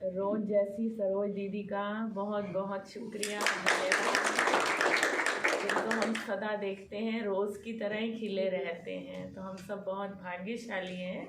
रोज जैसी सरोज दीदी का बहुत बहुत शुक्रिया, जिनको हम सदा देखते हैं रोज़ की तरह ही खिले रहते हैं। तो हम सब बहुत भाग्यशाली हैं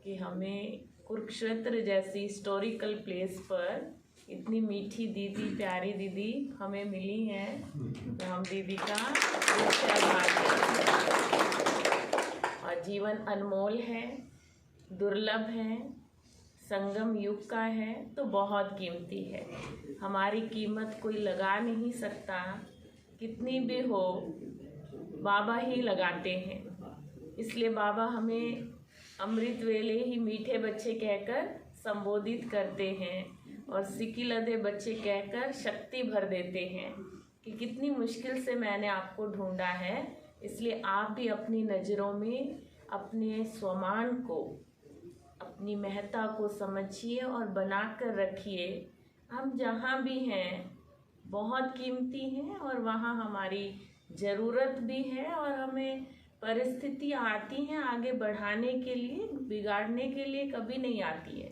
कि हमें कुरुक्षेत्र जैसी हिस्टोरिकल प्लेस पर इतनी मीठी दीदी, प्यारी दीदी हमें मिली हैं। तो हम दीदी का दिल से आभार हैं। और जीवन अनमोल है, दुर्लभ है, संगम युग का है, तो बहुत कीमती है। हमारी कीमत कोई लगा नहीं सकता, कितनी भी हो बाबा ही लगाते हैं। इसलिए बाबा हमें अमृत वेले ही मीठे बच्चे कहकर संबोधित करते हैं और सिकिलदे बच्चे कहकर शक्ति भर देते हैं कि कितनी मुश्किल से मैंने आपको ढूंढा है। इसलिए आप भी अपनी नज़रों में अपने स्वमान को, अपनी महत्ता को समझिए और बना कर रखिए। हम जहाँ भी हैं बहुत कीमती हैं और वहाँ हमारी ज़रूरत भी है और हमें परिस्थिति आती हैं आगे बढ़ाने के लिए, बिगाड़ने के लिए कभी नहीं आती है।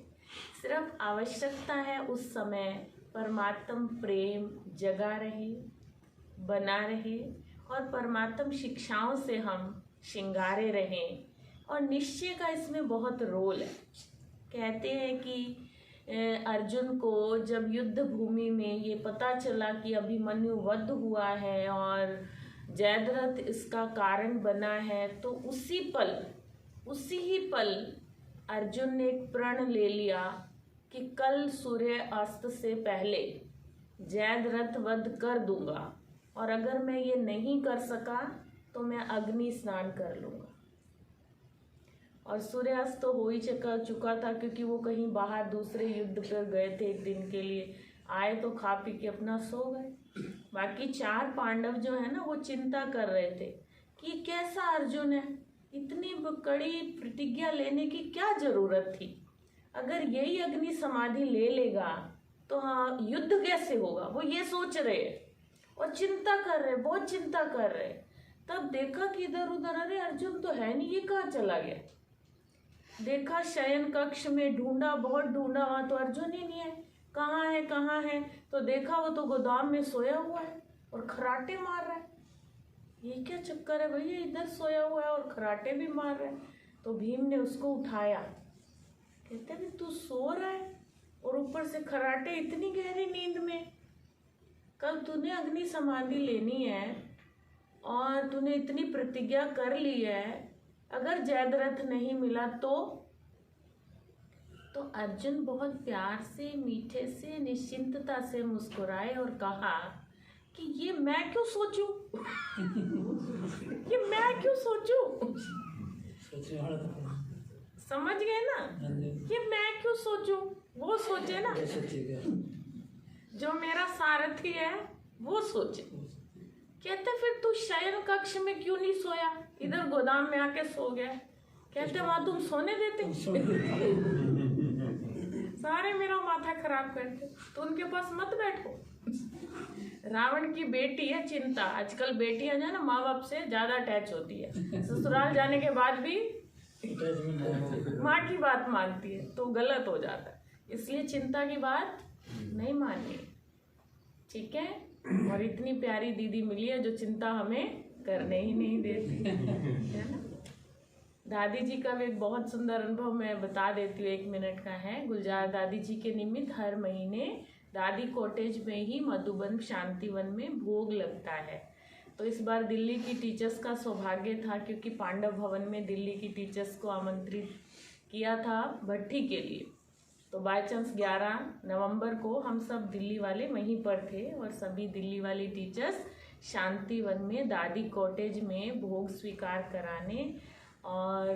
सिर्फ आवश्यकता है उस समय परमात्म प्रेम जगा रहे, बना रहे और परमात्म शिक्षाओं से हम श्रृंगारे रहें। और निश्चय का इसमें बहुत रोल है। कहते हैं कि अर्जुन को जब युद्ध भूमि में ये पता चला कि अभिमन्यु वध हुआ है और जयद्रथ इसका कारण बना है, तो उसी ही पल अर्जुन ने एक प्रण ले लिया कि कल सूर्य अस्त से पहले जयद्रथ वध कर दूंगा और अगर मैं ये नहीं कर सका तो मैं अग्नि स्नान कर लूँगा। और सूर्यास्त तो हो ही चुका था, क्योंकि वो कहीं बाहर दूसरे युद्ध पर गए थे, एक दिन के लिए आए तो खा पी के अपना सो गए। बाकी 4 पांडव जो है ना, वो चिंता कर रहे थे कि कैसा अर्जुन है, इतनी कड़ी प्रतिज्ञा लेने की क्या जरूरत थी। अगर यही अग्नि समाधि ले लेगा तो हाँ युद्ध कैसे होगा, वो ये सोच रहे और चिंता कर रहे, बहुत चिंता कर रहे। तब देखा कि इधर उधर, अरे अर्जुन तो है नहीं, ये कहाँ चला गया। देखा शयन कक्ष में, ढूंढा, बहुत ढूंढा, वहाँ तो अर्जुन ही नहीं है। कहाँ है कहाँ है, तो देखा वो तो गोदाम में सोया हुआ है और खराटे मार रहा है। ये क्या चक्कर है भैया, इधर सोया हुआ है और खराटे भी मार रहा है। तो भीम ने उसको उठाया, कहते हैं तू सो रहा है और ऊपर से खराटे, इतनी गहरी नींद में। कल तूने अग्नि समाधि लेनी है और तूने इतनी प्रतिज्ञा कर ली है, अगर जयद्रथ नहीं मिला तो अर्जुन बहुत प्यार से, मीठे से, निश्चिंतता से मुस्कुराए और कहा कि ये मैं क्यों सोचूं, ये मैं क्यों सोचूं। समझ गए ना, ये मैं क्यों सोचूं, वो सोचे ना, जो मेरा सारथी है वो सोचे। कहते फिर तू शयन कक्ष में क्यों नहीं सोया, इधर गोदाम में आके सो गया। कहते वहां तुम सोने देते, सारे मेरा माथा खराब करते, तो उनके पास मत बैठो। रावण की बेटी है चिंता। आजकल बेटियां जो है ना, माँ बाप से ज्यादा अटैच होती है, ससुराल जाने के बाद भी माँ की बात मानती है, तो गलत हो जाता है। इसलिए चिंता की बात नहीं माननी, ठीक है। और इतनी प्यारी दीदी मिली है जो चिंता हमें करने ही नहीं देती, है ना। दादी जी का भी एक बहुत सुंदर अनुभव मैं बता देती हूँ, 1 मिनट का है। गुलजार दादी जी के निमित्त हर महीने दादी कॉटेज में ही मधुबन शांतिवन में भोग लगता है। तो इस बार दिल्ली की टीचर्स का सौभाग्य था, क्योंकि पांडव भवन में दिल्ली की टीचर्स को आमंत्रित किया था भट्टी के लिए। तो बाय चांस 11 नवंबर को हम सब दिल्ली वाले वहीं पर थे और सभी दिल्ली वाली टीचर्स शांतिवन में दादी कॉटेज में भोग स्वीकार कराने और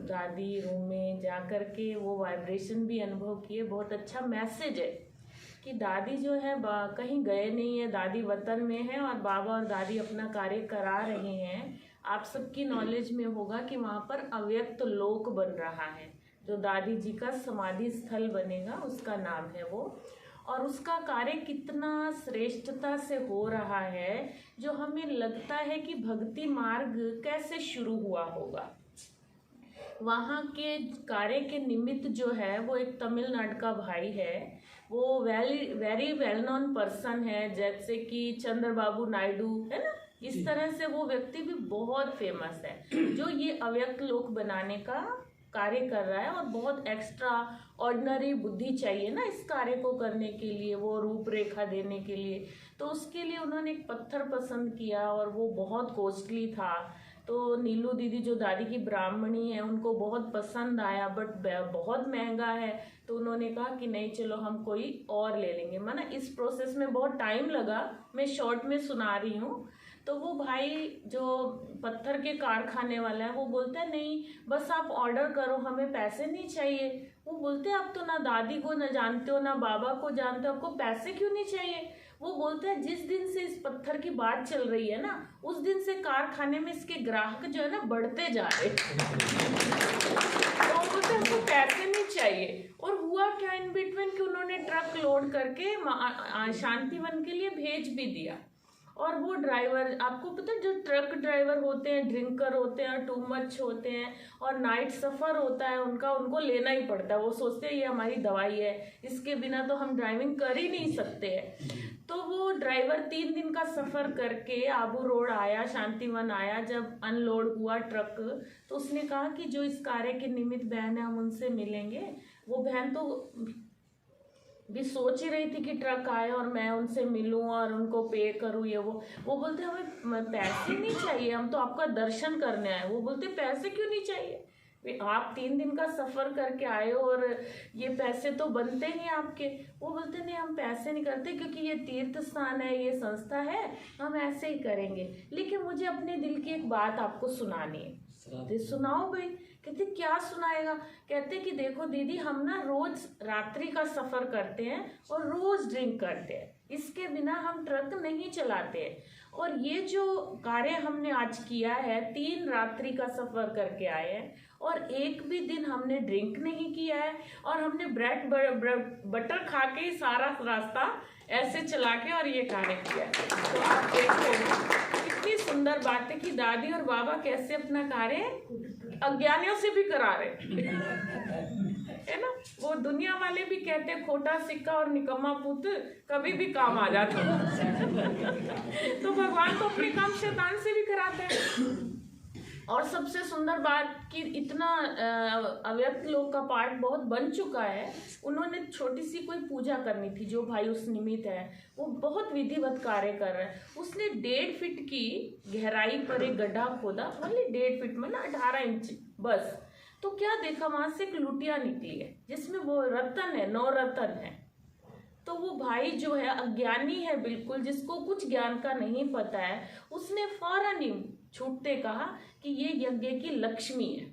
दादी रूम में जा कर के वो वाइब्रेशन भी अनुभव किए। बहुत अच्छा मैसेज है कि दादी जो है कहीं गए नहीं है, दादी वतन में है और बाबा और दादी अपना कार्य करा रहे हैं। आप सबकी नॉलेज में होगा कि वहाँ पर अव्यक्त लोक बन रहा है, जो दादी जी का समाधि स्थल बनेगा, उसका नाम है वो। और उसका कार्य कितना श्रेष्ठता से हो रहा है, जो हमें लगता है कि भक्ति मार्ग कैसे शुरू हुआ होगा। वहाँ के कार्य के निमित्त जो है वो एक तमिलनाडु का भाई है, वो वेरी वेल नोन पर्सन है, जैसे कि चंद्रबाबू नायडू है ना, इस तरह से वो व्यक्ति भी बहुत फेमस है जो ये अव्यक्त लोक बनाने का कार्य कर रहा है। और बहुत एक्स्ट्रा ऑर्डिनरी बुद्धि चाहिए ना इस कार्य को करने के लिए, वो रूपरेखा देने के लिए। तो उसके लिए उन्होंने एक पत्थर पसंद किया और वो बहुत कॉस्टली था। तो नीलू दीदी जो दादी की ब्राह्मणी है उनको बहुत पसंद आया, बट बहुत महंगा है। तो उन्होंने कहा कि नहीं चलो हम कोई और ले लेंगे। माना इस प्रोसेस में बहुत टाइम लगा, मैं शॉर्ट में सुना रही हूँ। तो वो भाई जो पत्थर के कारखाने वाला है वो बोलता है नहीं बस आप ऑर्डर करो, हमें पैसे नहीं चाहिए। वो बोलते हैं आप तो ना दादी को ना जानते हो ना बाबा को जानते हो, आपको पैसे क्यों नहीं चाहिए। वो बोलता है जिस दिन से इस पत्थर की बात चल रही है ना, उस दिन से कारखाने में इसके ग्राहक जो है ना बढ़ते जा रहे। तो बोलते हैं हमको पैसे नहीं चाहिए। और हुआ क्या इन बिटवीन कि उन्होंने ट्रक लोड करके शांतिवन के लिए भेज भी दिया। और वो ड्राइवर, आपको पता है जो ट्रक ड्राइवर होते हैं ड्रिंकर होते हैं, टू मच होते हैं और नाइट सफ़र होता है उनका, उनको लेना ही पड़ता है। वो सोचते हैं ये हमारी दवाई है, इसके बिना तो हम ड्राइविंग कर ही नहीं सकते हैं। तो वो ड्राइवर 3 दिन का सफ़र करके आबू रोड आया, शांतिवन आया। जब अनलोड हुआ ट्रक तो उसने कहा कि जो इस कार्य के निमित्त बहन है हम उनसे मिलेंगे। वो बहन तो भी सोच ही रही थी कि ट्रक आए और मैं उनसे मिलूं और उनको पे करूं ये वो बोलते हमें पैसे नहीं चाहिए, हम तो आपका दर्शन करने आए। वो बोलते पैसे क्यों नहीं चाहिए, आप 3 दिन का सफ़र करके आए हो और ये पैसे तो बनते ही आपके। वो बोलते नहीं हम पैसे नहीं करते क्योंकि ये तीर्थ स्थान है, ये संस्था है, हम ऐसे ही करेंगे। लेकिन मुझे अपने दिल की एक बात आपको सुनानी है। कहते सुनाओ भाई। कहते क्या सुनाएगा। कहते कि देखो दीदी हम ना रोज रात्रि का सफ़र करते हैं और रोज ड्रिंक करते हैं, इसके बिना हम ट्रक नहीं चलाते हैं। और ये जो कार्य हमने आज किया है, 3 रात्रि का सफ़र करके आए हैं और एक भी दिन हमने ड्रिंक नहीं किया है और हमने ब्रेड बटर खा के ही सारा रास्ता ऐसे चला के और ये कार्य किया है। तो आप देखो कितनी सुंदर बात है कि दादी और बाबा कैसे अपना कार्य अज्ञानियों से भी करा रहे है ना। वो दुनिया वाले भी कहते हैं खोटा सिक्का और निकम्मा पुत कभी भी काम आ जाता तो भगवान तो अपने काम शैतान से भी कराते हैं। और सबसे सुंदर बात कि इतना अव्यक्त लोक का पार्ट बहुत बन चुका है। उन्होंने छोटी सी कोई पूजा करनी थी, जो भाई उस निमित्त है वो बहुत विधिवत कार्य कर रहा है। उसने 1.5 फीट की गहराई पर एक गड्ढा खोदा, ओनली 1.5 फीट में ना 18 इंच बस। तो क्या देखा वहां से एक लुटिया निकली है जिसमें वो रतन है, 9 रतन है। तो वो भाई जो है अज्ञानी है बिल्कुल, जिसको कुछ ज्ञान का नहीं पता है, उसने फौरन ही छूटते कहा कि ये यज्ञ की लक्ष्मी है,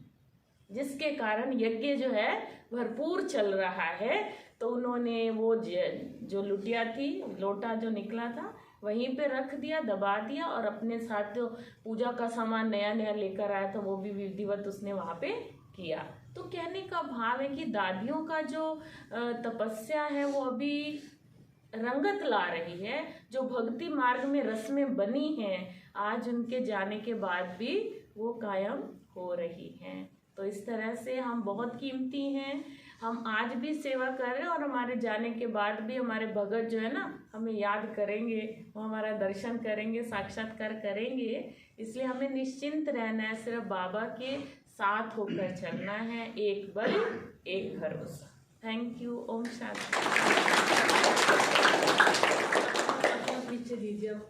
जिसके कारण यज्ञ जो है भरपूर चल रहा है। तो उन्होंने वो जो लुटिया थी, लोटा जो निकला था वहीं पे रख दिया, दबा दिया और अपने साथ जो पूजा का सामान नया नया लेकर आया था वो भी विधिवत उसने वहाँ पे किया। तो कहने का भाव है कि दादियों का जो तपस्या है वो अभी रंगत ला रही है, जो भक्ति मार्ग में रस्में बनी हैं आज उनके जाने के बाद भी वो कायम हो रही हैं। तो इस तरह से हम बहुत कीमती हैं, हम आज भी सेवा कर रहे हैं और हमारे जाने के बाद भी हमारे भगत जो है ना हमें याद करेंगे, वो हमारा दर्शन करेंगे, साक्षात्कार करेंगे। इसलिए हमें निश्चिंत रहना है, सिर्फ बाबा के साथ होकर चलना है, एक बल एक भरोसा। Thank you. ओम शांति। पीछे दीजिए आप।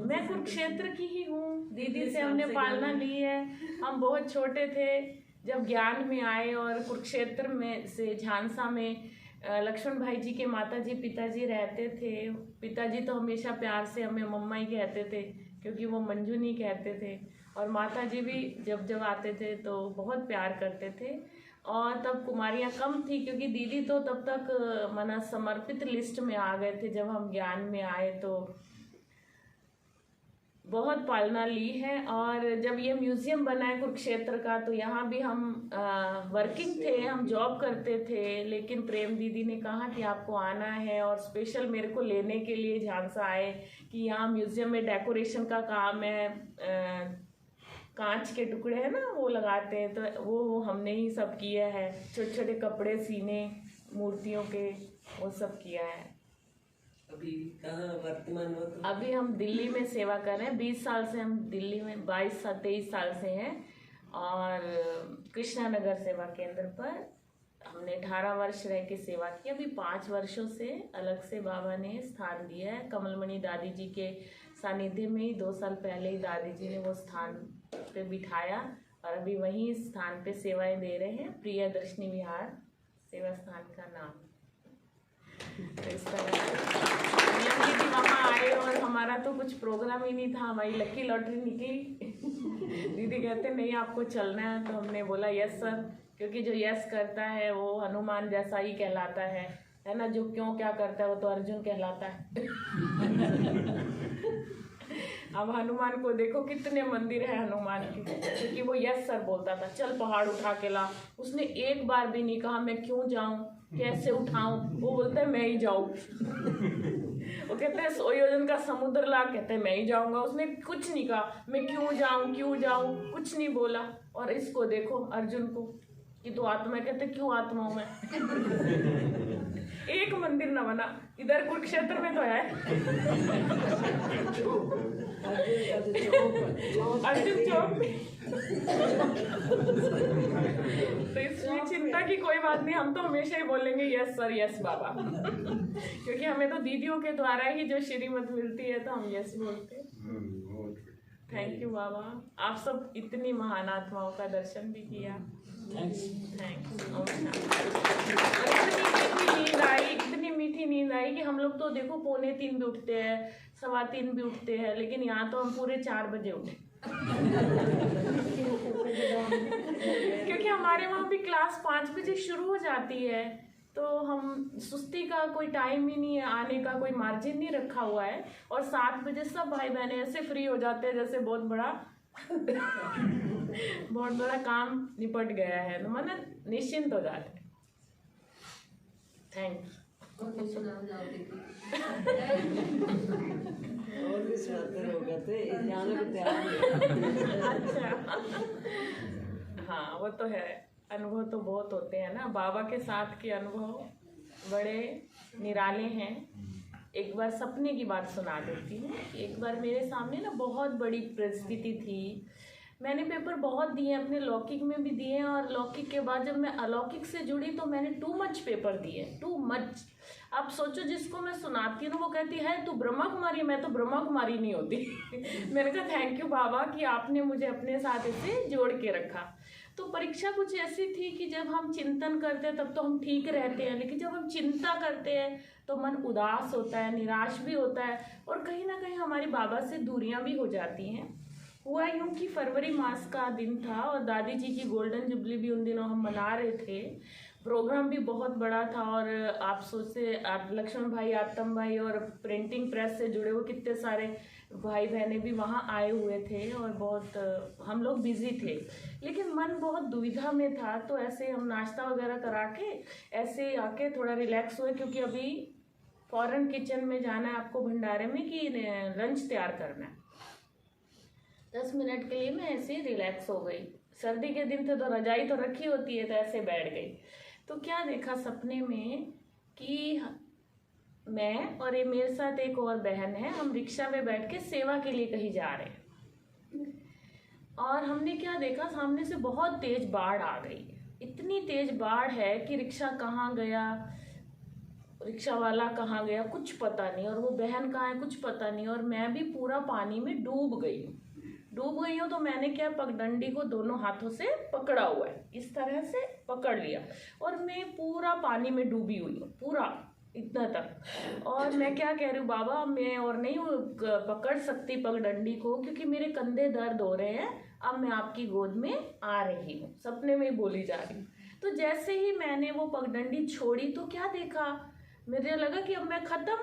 मैं कुरुक्षेत्र की ही हूँ, दीदी से हमने पालना ली है। हम बहुत छोटे थे जब ज्ञान में आए और कुरुक्षेत्र में से झांसा में लक्ष्मण भाई जी के माताजी पिताजी रहते थे। पिताजी तो हमेशा प्यार से हमें मम्मा ही कहते थे क्योंकि वो मंजू नहीं कहते थे, और माताजी भी जब जब आते थे तो बहुत प्यार करते थे। और तब कुमारियाँ कम थी क्योंकि दीदी तो तब तक मना समर्पित लिस्ट में आ गए थे। जब हम ज्ञान में आए तो बहुत पालना ली है। और जब ये म्यूज़ियम बना है कुरुक्षेत्र का तो यहाँ भी हम वर्किंग थे, हम जॉब करते थे, लेकिन प्रेम दीदी ने कहा कि आपको आना है और स्पेशल मेरे को लेने के लिए झांसा आए कि यहाँ म्यूज़ियम में डेकोरेशन का काम है, कांच के टुकड़े हैं ना वो लगाते हैं, तो वो हमने ही सब किया है। छोटे छोटे कपड़े सीने मूर्तियों के, वो सब किया है। अभी कहाँ वर्तमान हो तुम? अभी हम दिल्ली में सेवा कर रहे हैं। 20 साल से हम दिल्ली में, 23 साल से हैं। और कृष्णा नगर सेवा केंद्र पर हमने 18 वर्ष रह के सेवा की। अभी 5 वर्षों से अलग से बाबा ने स्थान दिया है। कमलमणि दादी जी के सानिध्य में ही 2 साल पहले ही दादी जी ने वो स्थान पे बिठाया, और अभी वहीं स्थान पे सेवाएं दे रहे हैं। प्रिय दर्शनी विहार सेवा स्थान का नाम। तो इस तरह दीदी वहाँ आए और हमारा तो कुछ प्रोग्राम ही नहीं था, हमारी लकी लॉटरी निकली। दीदी कहते नहीं आपको चलना है, तो हमने बोला यस सर, क्योंकि जो यस करता है वो हनुमान जैसा ही कहलाता है ना। जो क्यों क्या करता है वो तो अर्जुन कहलाता है। अब हनुमान को देखो कितने मंदिर है हनुमान के, क्योंकि वो यस सर बोलता था, चल पहाड़ उठा के ला। उसने एक बार भी नहीं कहा मैं क्यों जाऊं, कैसे उठाऊं, वो बोलता है मैं ही जाऊं। वो कहते हैं 100 योजन का समुद्र ला, कहते हैं मैं ही जाऊंगा। उसने कुछ नहीं कहा मैं क्यों जाऊं, कुछ नहीं बोला। और इसको देखो अर्जुन को कि तू आत्मा है, कहते क्यों आत्मा हूं मैं। एक मंदिर न बना, इधर कुरुक्षेत्र में तो है। अर्जुन चौक में। तो इसमें चिंता की कोई बात नहीं, हम तो हमेशा ही बोलेंगे यस सर यस बाबा। क्योंकि हमें तो दीदियों के द्वारा ही जो श्रीमत मिलती है, तो हम यस बोलते हैं। थैंक यू बाबा, आप सब इतनी महान आत्माओं का दर्शन भी किया। थैंक्स। इतनी मीठी नींद आई कि हम लोग तो देखो 2:45 भी उठते हैं, 3:15 भी उठते हैं, लेकिन यहाँ तो हम पूरे 4 बजे उठे। क्योंकि हमारे वहाँ भी क्लास 5 बजे शुरू हो जाती है, तो हम सुस्ती का कोई टाइम ही नहीं है, आने का कोई मार्जिन नहीं रखा हुआ है। और 7 बजे सब भाई बहने ऐसे फ्री हो जाते हैं जैसे बहुत बड़ा काम निपट गया है, तो मन निश्चिंत हो जाते हैं। थैंक्स। और भी सुनाते हो गए जाने को तैयार। अच्छा, हाँ वो तो है, अनुभव तो बहुत होते हैं ना। बाबा के साथ के अनुभव बड़े निराले हैं। एक बार सपने की बात सुना देती हूँ। एक बार मेरे सामने ना बहुत बड़ी परिस्थिति थी। मैंने पेपर बहुत दिए, अपने लौकिक में भी दिए, और लौकिक के बाद जब मैं अलौकिक से जुड़ी तो मैंने टू मच पेपर दिए, टू मच। आप सोचो, जिसको मैं सुनाती हूँ वो कहती है तू ब्रह्मा कुमारी, मैं तो ब्रह्मा कुमारी नहीं होती। मैंने कहा थैंक यू बाबा कि आपने मुझे अपने साथ इसे जोड़ के रखा। तो परीक्षा कुछ ऐसी थी कि जब हम चिंतन करते हैं तब तो हम ठीक रहते हैं, लेकिन जब हम चिंता करते हैं तो मन उदास होता है, निराश भी होता है, और कहीं ना कहीं हमारी बाबा से दूरियां भी हो जाती हैं। हुआ यूं कि फरवरी मास का दिन था और दादी जी की गोल्डन जुबली भी उन दिनों हम मना रहे थे। प्रोग्राम भी बहुत बड़ा था, और आप सोचते आप लक्ष्मण भाई, आतम भाई और प्रिंटिंग प्रेस से जुड़े हुए कितने सारे भाई बहने भी वहाँ आए हुए थे, और बहुत हम लोग बिजी थे, लेकिन मन बहुत दुविधा में था। तो ऐसे हम नाश्ता वगैरह करा के ऐसे आके थोड़ा रिलैक्स हुए, क्योंकि अभी फॉरेन किचन में जाना है आपको भंडारे में कि लंच तैयार करना है। 10 मिनट के लिए मैं ऐसे रिलैक्स हो गई। सर्दी के दिन थे तो रजाई तो रखी होती है, तो ऐसे बैठ गई। तो क्या देखा सपने में कि मैं और ये मेरे साथ एक और बहन है, हम रिक्शा में बैठ के सेवा के लिए कहीं जा रहे हैं। और हमने क्या देखा, सामने से बहुत तेज बाढ़ आ गई। इतनी तेज बाढ़ है कि रिक्शा कहाँ गया, रिक्शा वाला कहाँ गया, कुछ पता नहीं, और वो बहन कहाँ है कुछ पता नहीं। और मैं भी पूरा पानी में डूब गई हूँ। तो मैंने क्या, पगडंडी को दोनों हाथों से पकड़ा हुआ है, इस तरह से पकड़ लिया, और मैं पूरा पानी में डूबी हुई हूँ, पूरा इतना तक। और मैं क्या कह रही हूँ, बाबा मैं और नहीं पकड़ सकती पगडंडी को, क्योंकि मेरे कंधे दर्द हो रहे हैं, अब मैं आपकी गोद में आ रही हूँ। सपने में ही बोली जा रही हूँ। तो जैसे ही मैंने वो पगडंडी छोड़ी तो क्या देखा, मुझे लगा कि अब मैं खत्म,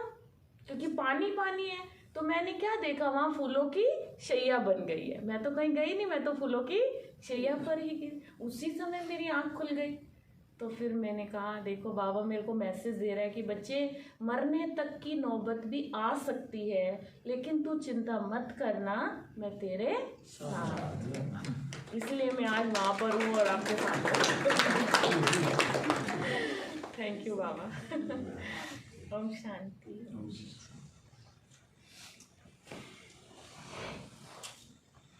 क्योंकि पानी पानी है। तो मैंने क्या देखा, वहाँ फूलों की शैया बन गई है। मैं तो कहीं गई नहीं, मैं तो फूलों की शैया पर ही गई। उसी समय मेरी आँख खुल गई। तो फिर मैंने कहा देखो बाबा मेरे को मैसेज दे रहा है कि बच्चे मरने तक की नौबत भी आ सकती है, लेकिन तू चिंता मत करना, मैं तेरे साथ। इसलिए मैं आज वहाँ पर हूँ और आपके साथ हूँ। थैंक यू बाबा। ओम शांति।